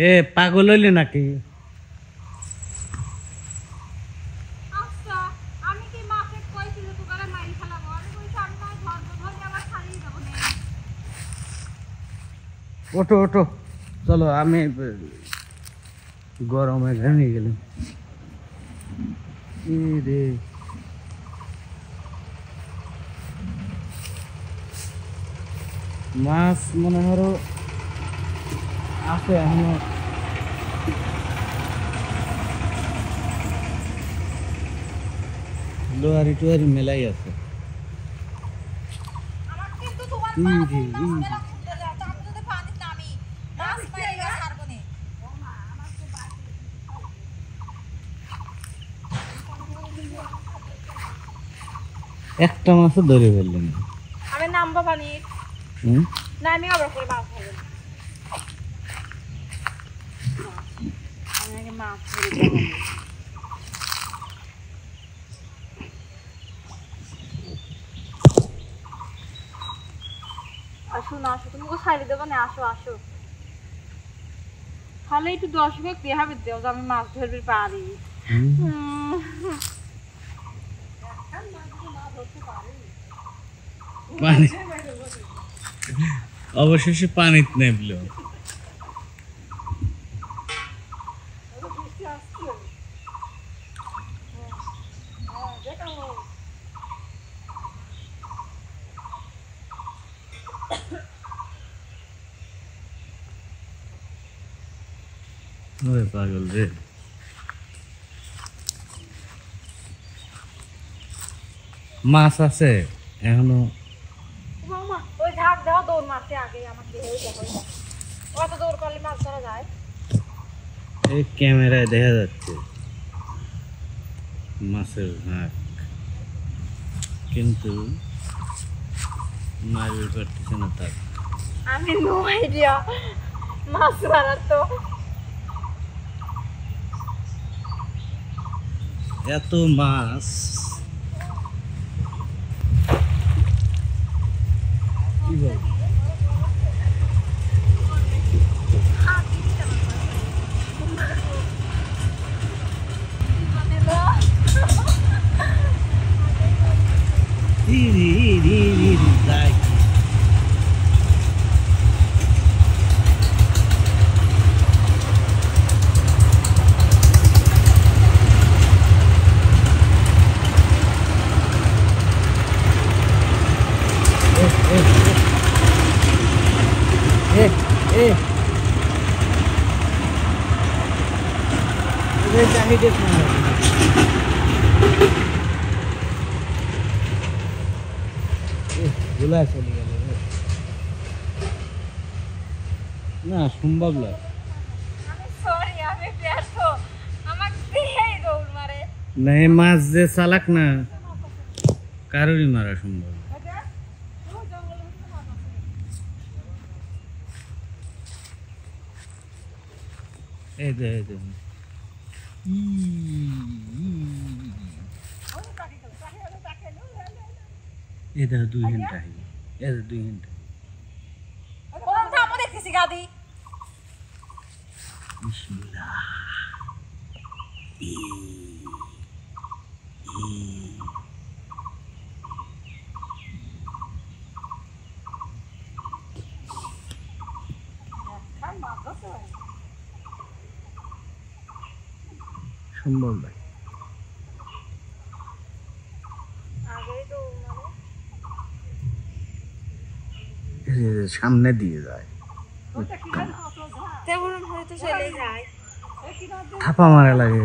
এ পাগল হইলি নাকি? ওঠো ওঠো, চলো। আমি গরমে ঘেমে গেলাম রে। মাছ মনে হলো আছে এখনো, লোহারি টোহারি মেলাই আছে। একটা মাছও ধরে ফেললেন। আমি নামবো পানি না, আমি আবার করে মাছ ধরবো। আমি আগে মাছ ধরে আসো না, আসো তুমি সাইডে দেবো না, আসো আসো। তাহলে একটু 10 ভাগ দেখাবে দেও যে আমি মাছ ধরতে পারি। অবশেষে পানিতে নেমলো। পাগল রে। মাছ আছে এখনো। ওই ঝাঁক দেওয়া দৌড় মারতে আগে আমাকে অত দৌড় করলে মাছ ধরা যায়? এই ক্যামেরায় দেখা যাচ্ছে মাছের ঝাঁক, কিন্তু মারবে পারতেছে না। তার আমি নো আইডিয়া মাছ ধরার। তো এত মাছ কি বল? না সম্ভব না। না মাছ যে চালাক না, কারোরই মারা সম্ভব। এই দে এই দে এটা 2 ঘন্টা হয়ে, এটা 2 ঘন্টা। বিসমিল্লাহ। সম্ভব নয়। সামনে দিয়ে যায়, থাপা মারা লাগে।